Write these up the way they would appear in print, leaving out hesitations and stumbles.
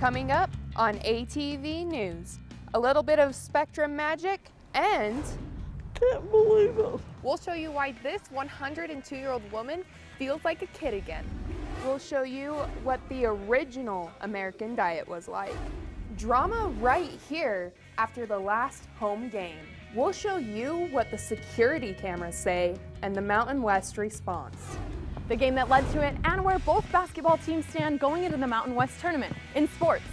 Coming up on ATV News, a little bit of spectrum magic and can't believe it. We'll show you why this 102-year-old woman feels like a kid again. We'll show you what the original American diet was like. Drama right here after the last home game. We'll show you what the security cameras say and the Mountain West response. The game that led to it and where both basketball teams stand going into the Mountain West tournament. In sports,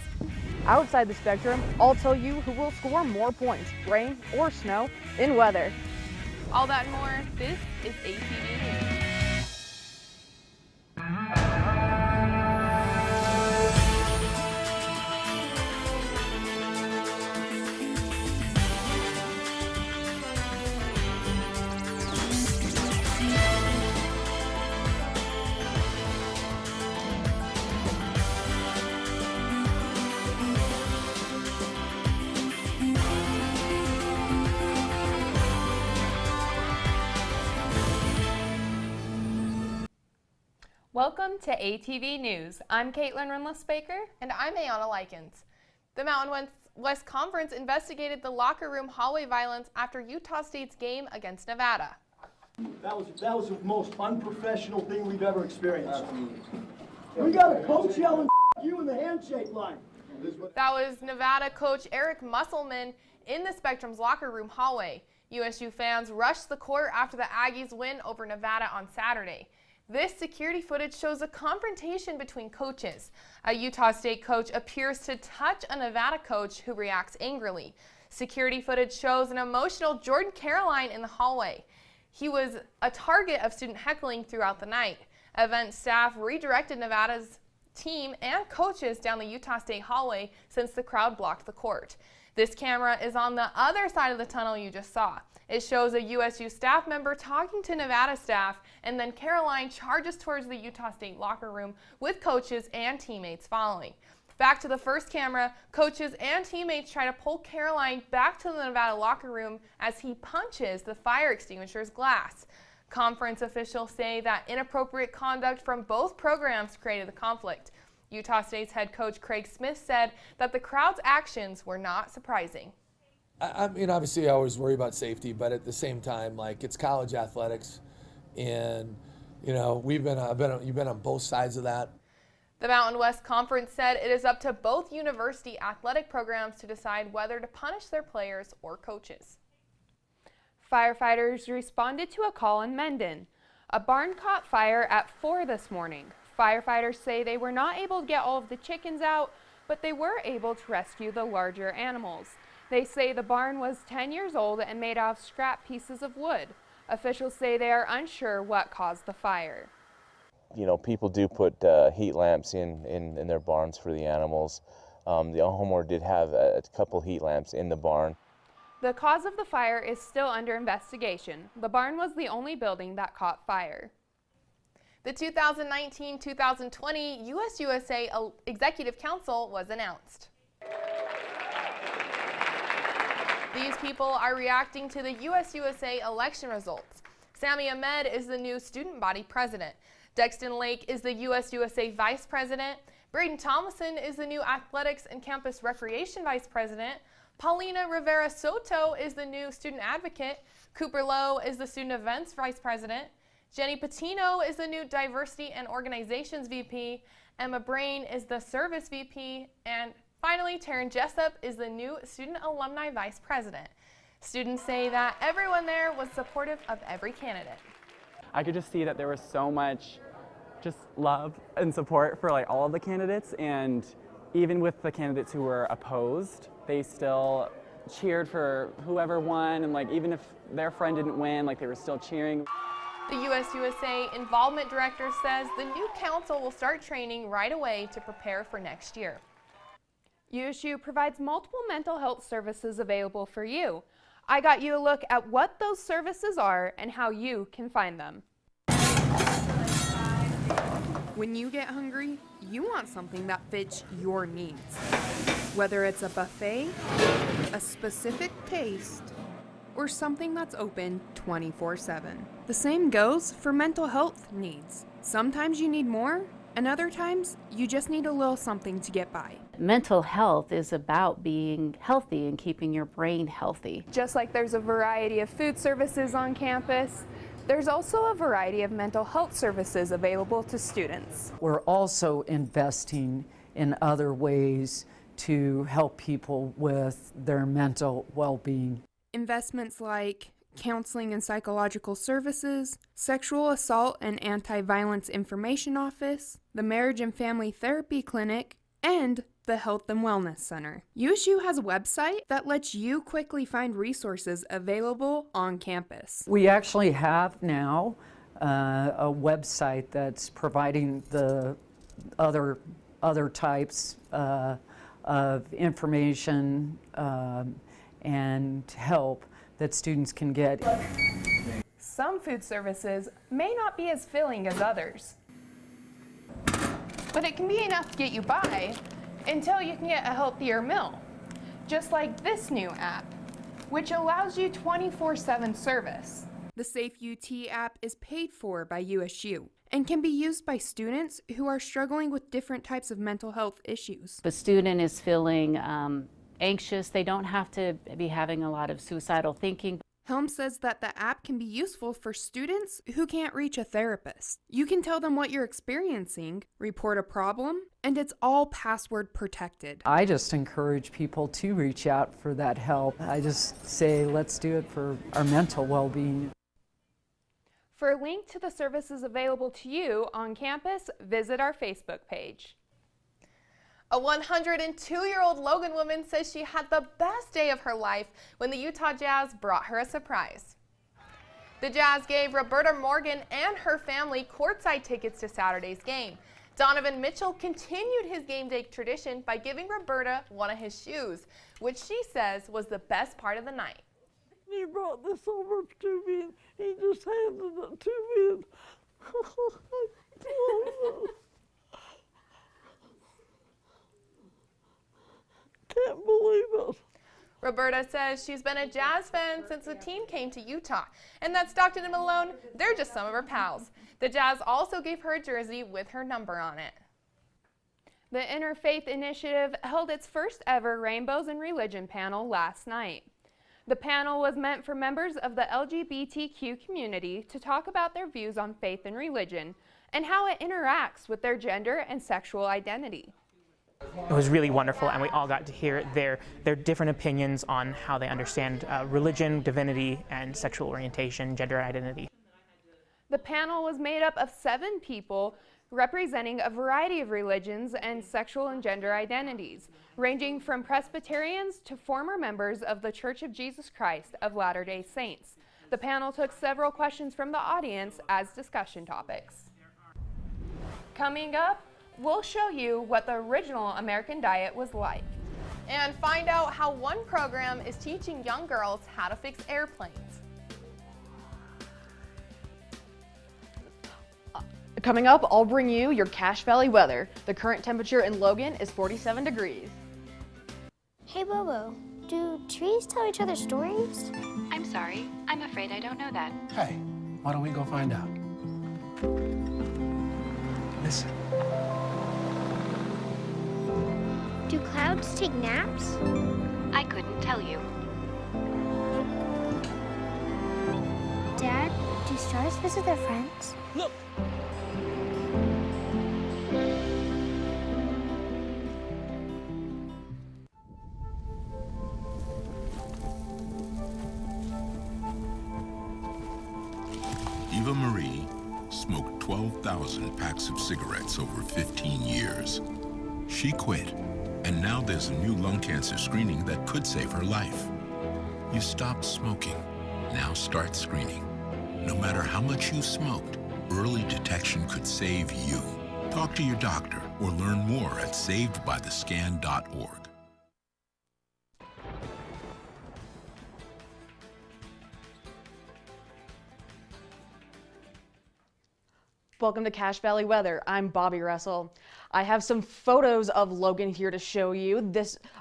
outside the spectrum, I'll tell you who will score more points, rain or snow, in weather. All that and more, this is ATV News. Welcome to ATV News. I'm Caitlin Renless-Baker. And I'm Ayana Likens. The Mountain West Conference investigated the locker room hallway violence after Utah State's game against Nevada. That was the most unprofessional thing we've ever experienced. We got a coach yelling you in the handshake line. That was Nevada coach Eric Musselman in the Spectrum's locker room hallway. USU fans rushed the court after the Aggies win over Nevada on Saturday. This security footage shows a confrontation between coaches. A Utah State coach appears to touch a Nevada coach who reacts angrily. Security footage shows an emotional Jordan Caroline in the hallway. He was a target of student heckling throughout the night. Event staff redirected Nevada's team and coaches down the Utah State hallway since the crowd blocked the court. This camera is on the other side of the tunnel you just saw. It shows a USU staff member talking to Nevada staff, and then Caroline charges towards the Utah State locker room with coaches and teammates following. Back to the first camera, coaches and teammates try to pull Caroline back to the Nevada locker room as he punches the fire extinguisher's glass. Conference officials say that inappropriate conduct from both programs created the conflict. Utah State's head coach Craig Smith said that the crowd's actions were not surprising. I mean, obviously I always worry about safety, but at the same time, like, it's college athletics, and, you know, you've been on both sides of that. The Mountain West Conference said it is up to both university athletic programs to decide whether to punish their players or coaches. Firefighters responded to a call in Mendon. A barn caught fire at 4 this morning. Firefighters say they were not able to get all of the chickens out, but they were able to rescue the larger animals. They say the barn was 10 years old and made out of scrap pieces of wood. Officials say they are unsure what caused the fire. You know, people do put heat lamps in their barns for the animals. The homeowner did have a couple heat lamps in the barn. The cause of the fire is still under investigation. The barn was the only building that caught fire. The 2019-2020 USUSA Executive Council was announced. These people are reacting to the USUSA election results. Sammy Ahmed is the new student body president. Dexton Lake is the USUSA vice president. Braden Thomason is the new athletics and campus recreation vice president. Paulina Rivera Soto is the new student advocate. Cooper Lowe is the student events vice president. Jenny Patino is the new diversity and organizations VP. Emma Brain is the service VP. And finally, Taryn Jessup is the new student alumni vice president. Students say that everyone there was supportive of every candidate. I could just see that there was so much just love and support for like all of the candidates, and even with the candidates who were opposed, they still cheered for whoever won, and like even if their friend didn't win, like they were still cheering. The USUSA Involvement Director says the new council will start training right away to prepare for next year. USU provides multiple mental health services available for you. I got you a look at what those services are and how you can find them. When you get hungry, you want something that fits your needs. Whether it's a buffet, a specific taste, or something that's open 24/7. The same goes for mental health needs. Sometimes you need more, and other times you just need a little something to get by. Mental health is about being healthy and keeping your brain healthy. Just like there's a variety of food services on campus, there's also a variety of mental health services available to students. We're also investing in other ways to help people with their mental well-being. Investments like counseling and psychological services, sexual assault and anti-violence information office, the marriage and family therapy clinic, and the Health and Wellness Center. USU has a website that lets you quickly find resources available on campus. We actually have now a website that's providing the other types of information and help that students can get. Some food services may not be as filling as others, but it can be enough to get you by until you can get a healthier meal. Just like this new app, which allows you 24/7 service. The Safe UT app is paid for by USU and can be used by students who are struggling with different types of mental health issues. If a student is feeling anxious, they don't have to be having a lot of suicidal thinking. Helm says that the app can be useful for students who can't reach a therapist. You can tell them what you're experiencing, report a problem, and it's all password protected. I just encourage people to reach out for that help. I just say, let's do it for our mental well-being. For a link to the services available to you on campus, visit our Facebook page. A 102-year-old Logan woman says she had the best day of her life when the Utah Jazz brought her a surprise. The Jazz gave Roberta Morgan and her family courtside tickets to Saturday's game. Donovan Mitchell continued his game day tradition by giving Roberta one of his shoes, which she says was the best part of the night. He brought this over to me and he just handed it to me. Can't believe it. Roberta says she's been a Jazz fan since the team came to Utah, and that Stockton and Malone, they're just some of her pals. The Jazz also gave her a jersey with her number on it. The Interfaith Initiative held its first ever Rainbows in Religion panel last night. The panel was meant for members of the LGBTQ community to talk about their views on faith and religion and how it interacts with their gender and sexual identity. It was really wonderful, and we all got to hear their different opinions on how they understand religion, divinity, and sexual orientation, gender identity. The panel was made up of 7 people representing a variety of religions and sexual and gender identities, ranging from Presbyterians to former members of the Church of Jesus Christ of Latter-day Saints. The panel took several questions from the audience as discussion topics. Coming up, we'll show you what the original American diet was like. And find out how one program is teaching young girls how to fix airplanes. Coming up, I'll bring you your Cache Valley weather. The current temperature in Logan is 47 degrees. Hey Bobo, do trees tell each other stories? I'm sorry, I'm afraid I don't know that. Hey, why don't we go find out? Listen. Do clouds take naps? I couldn't tell you. Dad, do stars visit their friends? Look! Eva Marie smoked 12,000 packs of cigarettes over 15 years. She quit, and now there's a new lung cancer screening that could save her life. You stopped smoking. Now start screening. No matter how much you smoked, early detection could save you. Talk to your doctor or learn more at savedbythescan.org. Welcome to Cache Valley Weather. I'm Bobby Russell. I have some photos of Logan here to show you.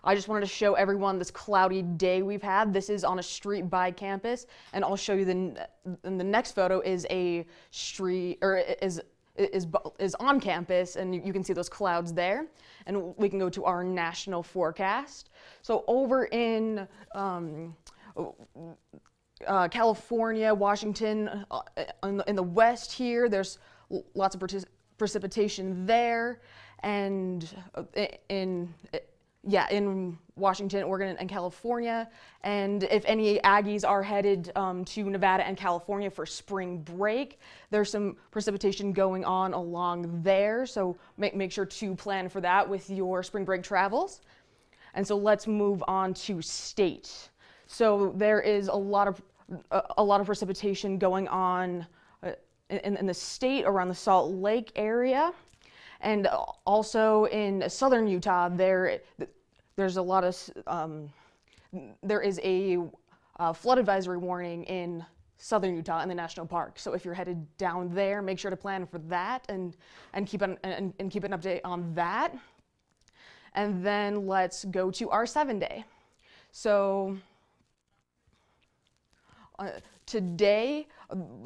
I just wanted to show everyone this cloudy day we've had. This is on a street by campus, and I'll show you the next photo is a street, or is is on campus, and you can see those clouds there. And we can go to our national forecast. So over in California, Washington, in the west here, there's lots of precipitation there, and in Washington, Oregon, and California. And if any Aggies are headed to Nevada and California for spring break, there's some precipitation going on along there, so make sure to plan for that with your spring break travels. And so let's move on to state. So there is a lot of precipitation going on in the state around the Salt Lake area. And also in southern Utah, there's a lot of, there is a flood advisory warning in southern Utah in the national park. So if you're headed down there, make sure to plan for that and keep an update on that. And then let's go to our 7-day. So today,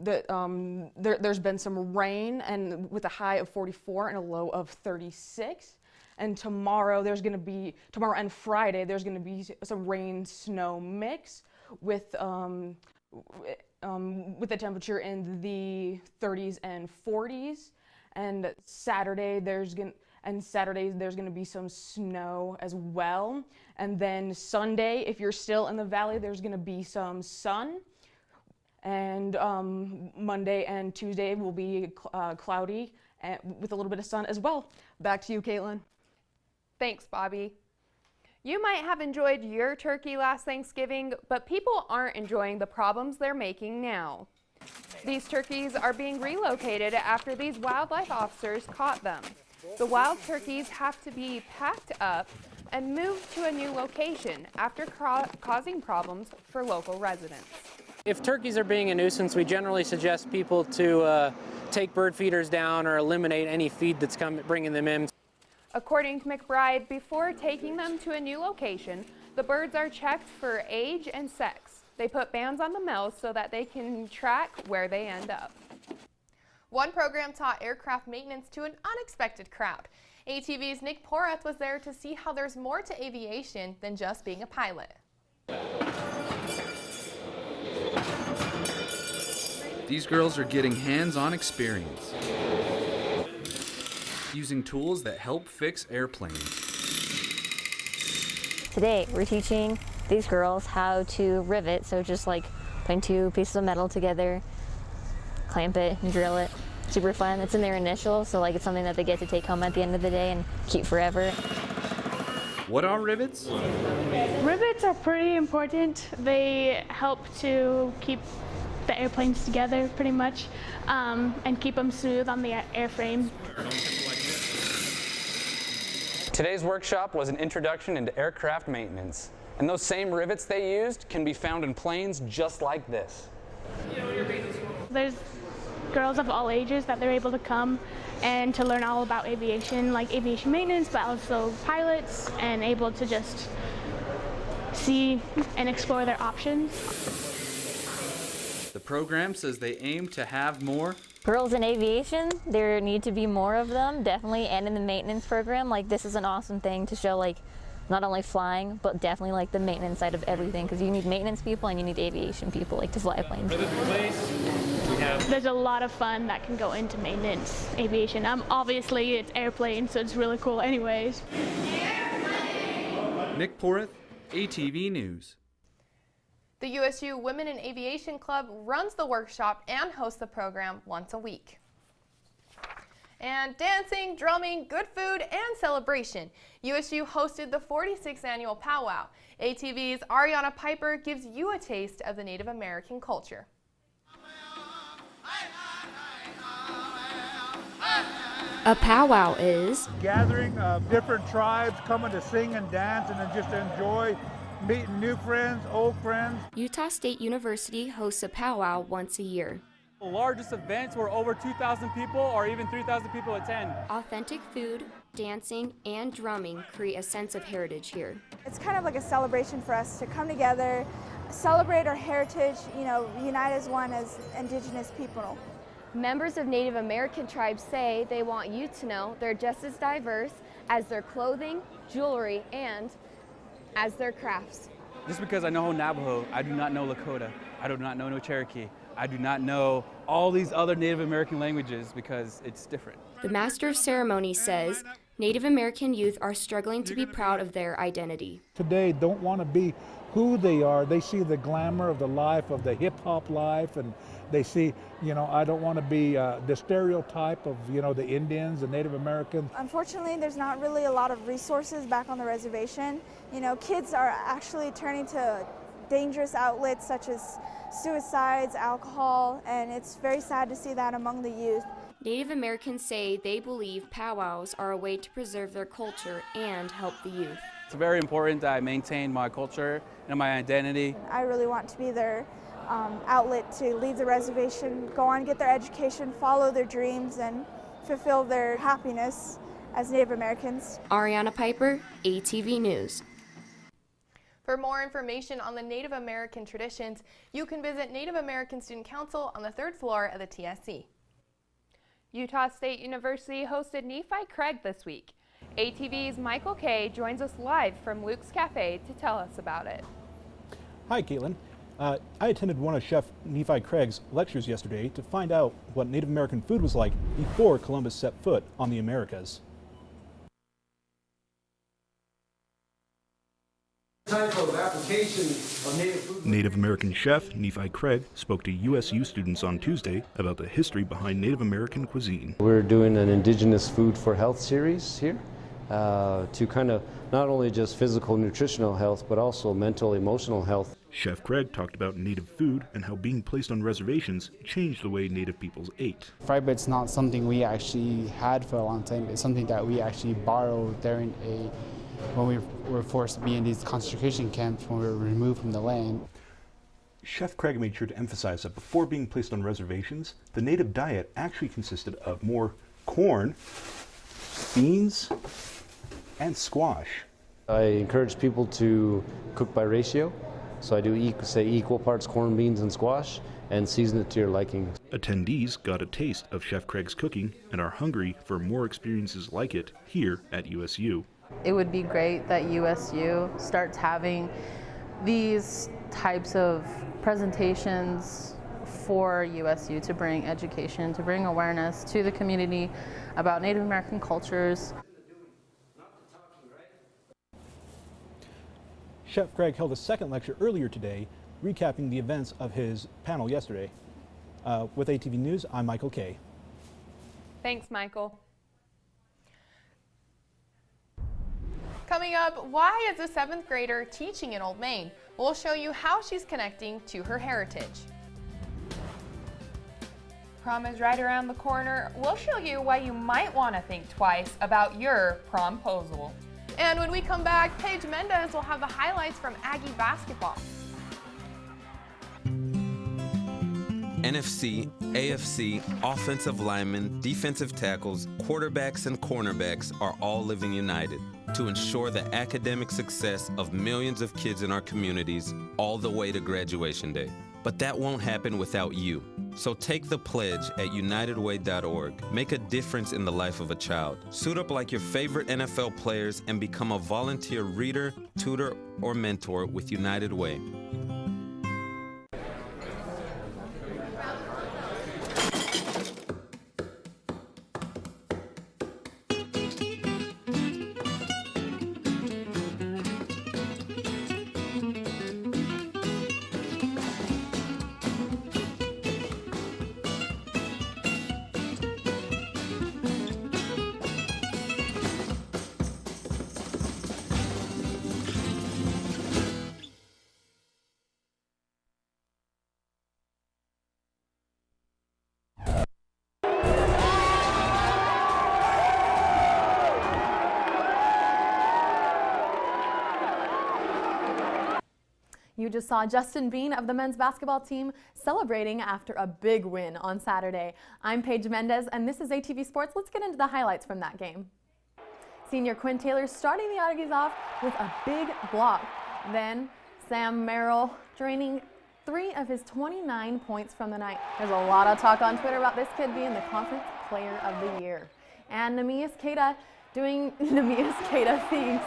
there's been some rain, and with a high of 44 and a low of 36. And tomorrow and Friday, there's gonna be some rain snow mix with the temperature in the 30s and 40s. And Saturday there's gonna be some snow as well. And then Sunday, if you're still in the valley, there's gonna be some sun. And Monday and Tuesday will be cloudy and with a little bit of sun as well. Back to you, Caitlin. Thanks, Bobby. You might have enjoyed your turkey last Thanksgiving, but people aren't enjoying the problems they're making now. These turkeys are being relocated after these wildlife officers caught them. The wild turkeys have to be packed up and moved to a new location after causing problems for local residents. If turkeys are being a nuisance, we generally suggest people to take bird feeders down or eliminate any feed that's bringing them in. According to McBride, before taking them to a new location, the birds are checked for age and sex. They put bands on the males so that they can track where they end up. One program taught aircraft maintenance to an unexpected crowd. ATV's Nick Porath was there to see how there's more to aviation than just being a pilot. These girls are getting hands-on experience, using tools that help fix airplanes. Today, we're teaching these girls how to rivet, so just like putting two pieces of metal together, clamp it and drill it. Super fun. It's in their initials, so like it's something that they get to take home at the end of the day and keep forever. What are rivets? Rivets are pretty important. They help to keep the airplanes together pretty much and keep them smooth on the airframe. Today's workshop was an introduction into aircraft maintenance. And those same rivets they used can be found in planes just like this. There's girls of all ages that they're able to come and to learn all about aviation, like aviation maintenance, but also pilots, and able to just see and explore their options. The program says they aim to have more Girls in aviation, there need to be more of them, definitely, and in the maintenance program. Like, this is an awesome thing to show, like, not only flying, but definitely, like, the maintenance side of everything, because you need maintenance people and you need aviation people, like, to fly planes. There's a lot of fun that can go into maintenance aviation. Obviously, it's airplanes, so it's really cool anyways. Nick Porath, ATV News. The USU Women in Aviation Club runs the workshop and hosts the program once a week. And dancing, drumming, good food, and celebration. USU hosted the 46th annual Pow Wow. ATV's Ariana Piper gives you a taste of the Native American culture. A powwow is gathering of different tribes coming to sing and dance and then just enjoy meeting new friends, old friends. Utah State University hosts a powwow once a year. The largest events where over 2,000 people or even 3,000 people attend. Authentic food, dancing, and drumming create a sense of heritage here. It's kind of like a celebration for us to come together, celebrate our heritage, unite as one as Indigenous people. Members of Native American tribes say they want you to know they're just as diverse as their clothing, jewelry, and as their crafts. Just because I know Navajo, I do not know Lakota. I do not know no Cherokee. I do not know all these other Native American languages because it's different. The Master of Ceremony says Native American youth are struggling to be proud of their identity. Today don't want to be who they are. They see the glamour of the life, of the hip-hop life, and they see, I don't want to be the stereotype of, the Indians, the Native Americans. Unfortunately, there's not really a lot of resources back on the reservation. Kids are actually turning to dangerous outlets such as suicides, alcohol, and it's very sad to see that among the youth. Native Americans say they believe powwows are a way to preserve their culture and help the youth. It's very important that I maintain my culture and my identity. I really want to be their outlet to leave the reservation, go on, get their education, follow their dreams, and fulfill their happiness as Native Americans. Ariana Piper, ATV News. For more information on the Native American traditions, you can visit Native American Student Council on the 3rd floor of the TSC. Utah State University hosted Nephi Craig this week. ATV's Michael Kay joins us live from Luke's Cafe to tell us about it. Hi, Caitlin. I attended one of Chef Nephi Craig's lectures yesterday to find out what Native American food was like before Columbus set foot on the Americas. Native American chef Nephi Craig spoke to USU students on Tuesday about the history behind Native American cuisine. We're doing an Indigenous Food for Health series here to kind of not only just physical nutritional health, but also mental, emotional health. Chef Craig talked about Native food and how being placed on reservations changed the way Native peoples ate. Fried bread's not something we actually had for a long time. It's something that we actually borrowed when we were forced to be in these concentration camps when we were removed from the land. Chef Craig made sure to emphasize that before being placed on reservations, the native diet actually consisted of more corn, beans, and squash. I encourage people to cook by ratio. So I do equal parts corn, beans, and squash, and season it to your liking. Attendees got a taste of Chef Craig's cooking and are hungry for more experiences like it here at USU. It would be great that USU starts having these types of presentations for USU to bring education, to bring awareness to the community about Native American cultures. Chef Craig held a second lecture earlier today, recapping the events of his panel yesterday. With ATV News, I'm Michael Kay. Thanks, Michael. Coming up, why is a 7th grader teaching in Old Main? We'll show you how she's connecting to her heritage. Prom is right around the corner. We'll show you why you might want to think twice about your promposal. And when we come back, Paige Mendez will have the highlights from Aggie basketball. NFC, AFC, offensive linemen, defensive tackles, quarterbacks, and cornerbacks are all living united to ensure the academic success of millions of kids in our communities all the way to graduation day. But that won't happen without you. So take the pledge at unitedway.org. Make a difference in the life of a child. Suit up like your favorite NFL players and become a volunteer reader, tutor, or mentor with United Way. You just saw Justin Bean of the men's basketball team celebrating after a big win on Saturday. I'm Paige Mendez, and this is ATV Sports. Let's get into the highlights from that game. Senior Quinn Taylor starting the Aggies off with a big block. Then Sam Merrill draining 3 of his 29 points from the night. There's a lot of talk on Twitter about this kid being the Conference Player of the Year. And Neemias Queta doing Neemias Queta things.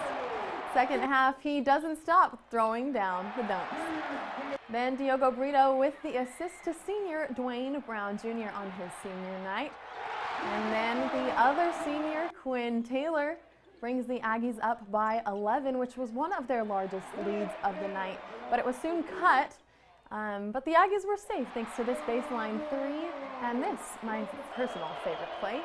Second half, he doesn't stop throwing down the dunks. Then Diogo Brito with the assist to senior Dwayne Brown Jr. on his senior night. And then the other senior, Quinn Taylor, brings the Aggies up by 11, which was one of their largest leads of the night. But it was soon cut. But the Aggies were safe thanks to this baseline 3 and this, my personal favorite play.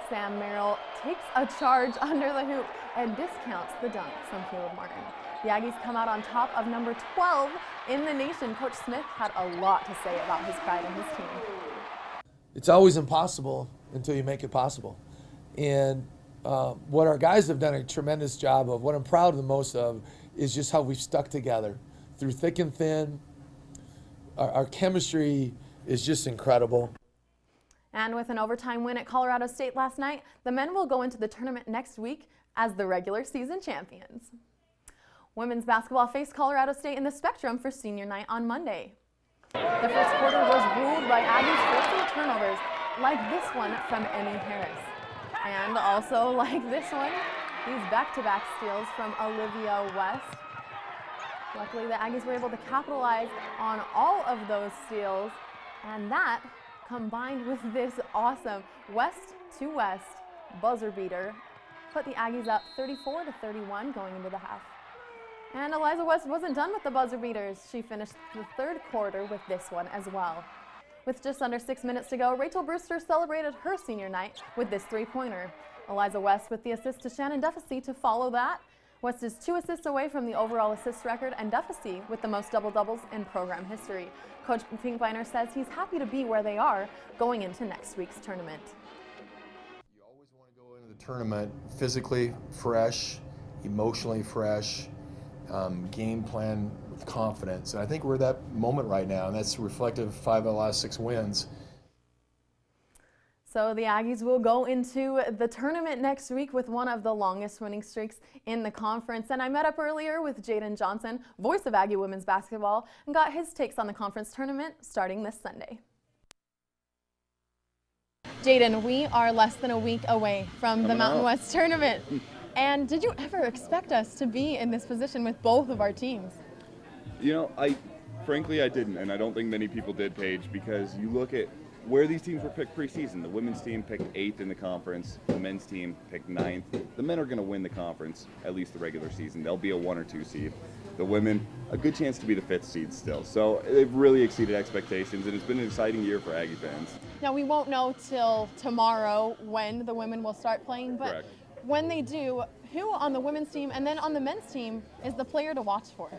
Sam Merrill takes a charge under the hoop and discounts the dunk from Caleb Martin. The Aggies come out on top of number 12 in the nation. Coach Smith had a lot to say about his pride in his team. It's always impossible until you make it possible. And what our guys have done a tremendous job of, what I'm proud the most of, is just how we've stuck together through thick and thin. Our chemistry is just incredible. And with an overtime win at Colorado State last night, the men will go into the tournament next week as the regular season champions. Women's basketball faced Colorado State in the Spectrum for senior night on Monday. The first quarter was ruled by Aggies forcing turnovers like this one from Emmy Harris. And also like this one, these back-to-back steals from Olivia West. Luckily, the Aggies were able to capitalize on all of those steals, and that combined with this awesome west-to-west buzzer beater put the Aggies up 34-31 going into the half. And Eliza West wasn't done with the buzzer beaters. She finished the third quarter with this one as well. With just under 6 minutes to go, Rachel Brewster celebrated her senior night with this three-pointer. Eliza West with the assist to Shannon Duffy to follow that. West is 2 assists away from the overall assist record, and Duffy with the most double-doubles in program history. Coach Pinkbeiner says he's happy to be where they are going into next week's tournament. You always want to go into the tournament physically fresh, emotionally fresh, game plan with confidence. And I think we're at that moment right now, and that's reflective of 5 of the last 6 wins. So the Aggies will go into the tournament next week with one of the longest winning streaks in the conference. And I met up earlier with Jaden Johnson, voice of Aggie women's basketball, and got his takes on the conference tournament starting this Sunday. Jaden, we are less than a week away from the Mountain West tournament. And did you ever expect us to be in this position with both of our teams? You know, frankly I didn't, and I don't think many people did, Paige, because you look at where these teams were picked preseason. The women's team picked 8th in the conference. The men's team picked 9th. The men are going to win the conference, at least the regular season. They'll be a 1 or 2 seed. The women, a good chance to be the 5th seed still. So they've really exceeded expectations, and it's been an exciting year for Aggie fans. Now, we won't know till tomorrow when the women will start playing, but Correct. When they do, who on the women's team and then on the men's team is the player to watch for?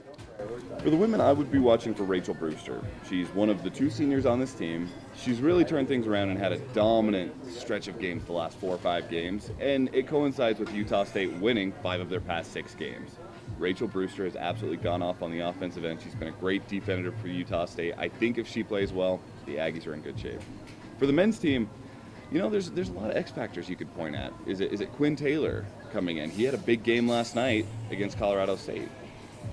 For the women, I would be watching for Rachel Brewster. She's one of the 2 seniors on this team. She's really turned things around and had a dominant stretch of games the last 4 or 5 games, and it coincides with Utah State winning 5 of their past 6 games. Rachel Brewster has absolutely gone off on the offensive end. She's been a great defender for Utah State. I think if she plays well, the Aggies are in good shape. For the men's team, you know, there's a lot of X factors you could point at. Is it Quinn Taylor coming in? He had a big game last night against Colorado State.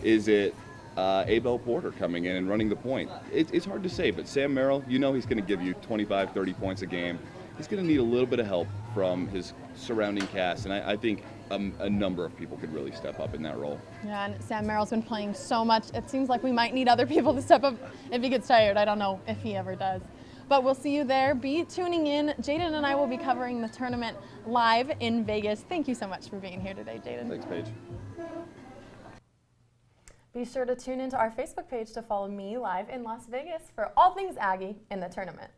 Is it Abel Porter coming in and running the point? It's hard to say, but Sam Merrill, you know he's going to give you 25, 30 points a game. He's going to need a little bit of help from his surrounding cast, and I think a number of people could really step up in that role. Yeah, and Sam Merrill's been playing so much. It seems like we might need other people to step up if he gets tired. I don't know if he ever does. But we'll see you there. Be tuning in. Jaden and I will be covering the tournament live in Vegas. Thank you so much for being here today, Jaden. Thanks, Paige. Be sure to tune into our Facebook page to follow me live in Las Vegas for all things Aggie in the tournament.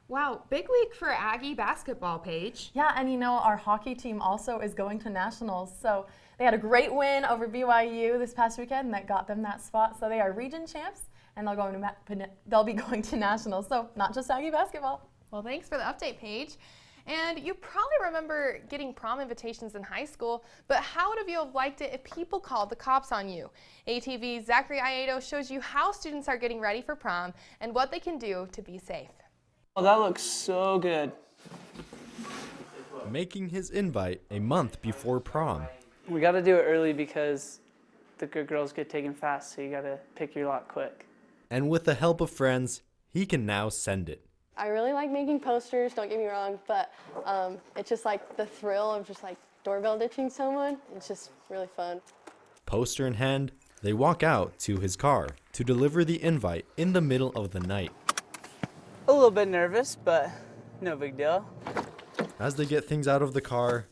Wow, big week for Aggie basketball, Paige. Yeah, and you know, our hockey team also is going to nationals. So they had a great win over BYU this past weekend, and that got them that spot. So they are region champs, and they'll be going to nationals. So not just Aggie basketball. Well, thanks for the update, Paige. And you probably remember getting prom invitations in high school, but how would you have liked it if people called the cops on you? ATV's Zachary Ieto shows you how students are getting ready for prom and what they can do to be safe. Oh, that looks so good. Making his invite a month before prom. We got to do it early because the good girls get taken fast, so you got to pick your lot quick. And with the help of friends, he can now send it. I really like making posters, don't get me wrong, but it's just like the thrill of just like doorbell ditching someone. It's just really fun. Poster in hand, they walk out to his car to deliver the invite in the middle of the night. A little bit nervous, but no big deal. As they get things out of the car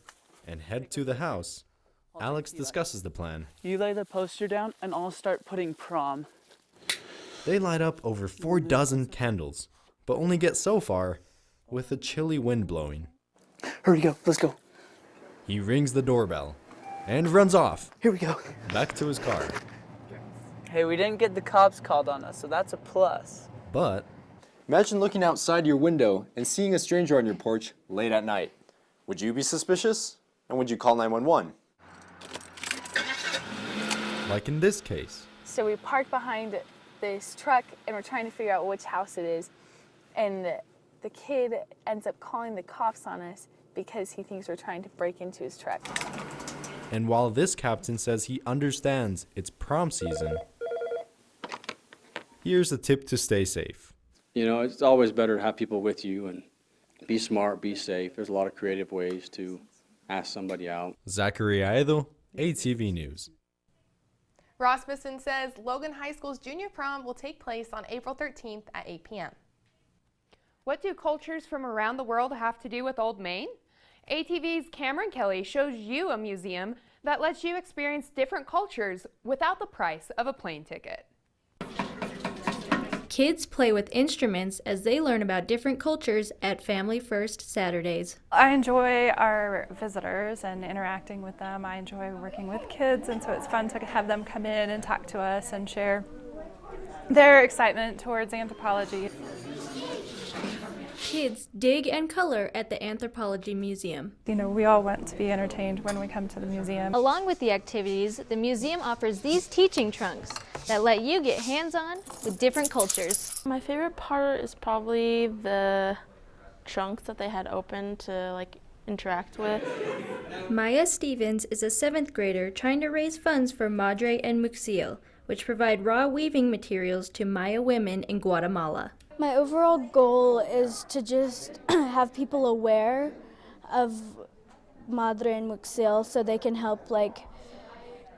and head to the house, Alex discusses the plan. You lay the poster down and I'll start putting prom. They light up over 4 dozen candles, but only get so far with a chilly wind blowing. Hurry, go, let's go. He rings the doorbell and runs off. Here we go. Back to his car. Hey, we didn't get the cops called on us, so that's a plus. But imagine looking outside your window and seeing a stranger on your porch late at night. Would you be suspicious? And would you call 911? like in this case. So we park behind this truck and we're trying to figure out which house it is. And the kid ends up calling the cops on us because he thinks we're trying to break into his truck. And while this captain says he understands it's prom season, here's a tip to stay safe. You know, it's always better to have people with you and be smart, be safe. There's a lot of creative ways to ask somebody out. Zachary Aedo, ATV News. Rasmussen says Logan High School's junior prom will take place on April 13th at 8 p.m. What do cultures from around the world have to do with Old Main? ATV's Cameron Kelly shows you a museum that lets you experience different cultures without the price of a plane ticket. Kids play with instruments as they learn about different cultures at Family First Saturdays. I enjoy our visitors and interacting with them. I enjoy working with kids, and so it's fun to have them come in and talk to us and share their excitement towards anthropology. Kids dig and color at the Anthropology Museum. You know, we all want to be entertained when we come to the museum. Along with the activities, the museum offers these teaching trunks that let you get hands-on with different cultures. My favorite part is probably the trunks that they had open to interact with. Maya Stevens is a 7th grader trying to raise funds for Madre and Muxil, which provide raw weaving materials to Maya women in Guatemala. My overall goal is to just have people aware of Madre and Muxil so they can help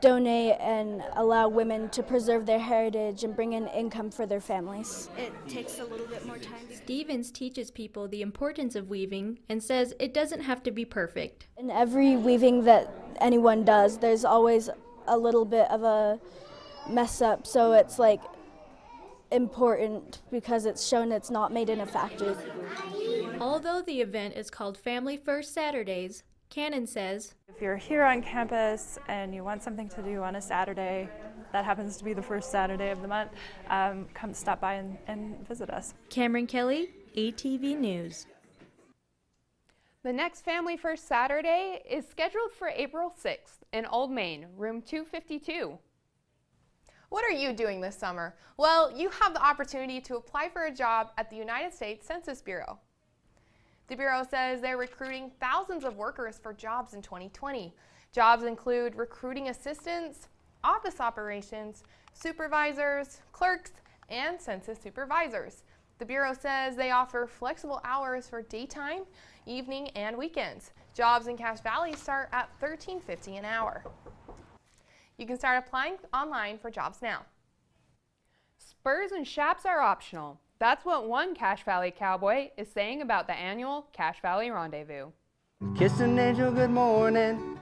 donate and allow women to preserve their heritage and bring in income for their families. It takes a little bit more time. Stevens teaches people the importance of weaving and says it doesn't have to be perfect. In every weaving that anyone does, there's always a little bit of a mess up, so it's important because it's shown it's not made in a factory. Although the event is called Family First Saturdays, Cannon says, if you're here on campus and you want something to do on a Saturday, that happens to be the first Saturday of the month, come stop by and visit us. Cameron Kelly, ATV News. The next Family First Saturday is scheduled for April 6th in Old Main, room 252. What are you doing this summer? Well, you have the opportunity to apply for a job at the United States Census Bureau. The Bureau says they're recruiting thousands of workers for jobs in 2020. Jobs include recruiting assistants, office operations, supervisors, clerks, and census supervisors. The Bureau says they offer flexible hours for daytime, evening, and weekends. Jobs in Cache Valley start at $13.50 an hour. You can start applying online for jobs now. Spurs and chaps are optional. That's what one Cache Valley cowboy is saying about the annual Cache Valley Rendezvous. Kiss an angel good morning.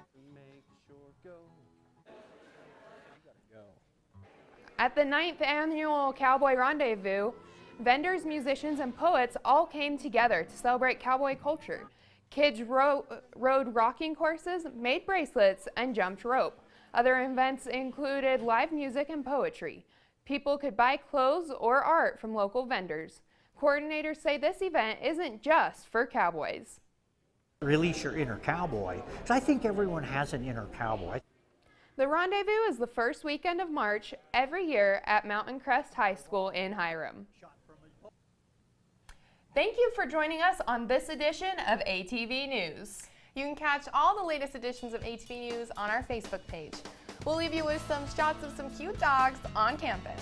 At the 9th annual Cowboy Rendezvous, vendors, musicians, and poets all came together to celebrate cowboy culture. Kids rode rocking horses, made bracelets, and jumped rope. Other events included live music and poetry. People could buy clothes or art from local vendors. Coordinators say this event isn't just for cowboys. Release your inner cowboy. So I think everyone has an inner cowboy. The rendezvous is the first weekend of March every year at Mountain Crest High School in Hiram. Thank you for joining us on this edition of ATV News. You can catch all the latest editions of ATV News on our Facebook page. We'll leave you with some shots of some cute dogs on campus.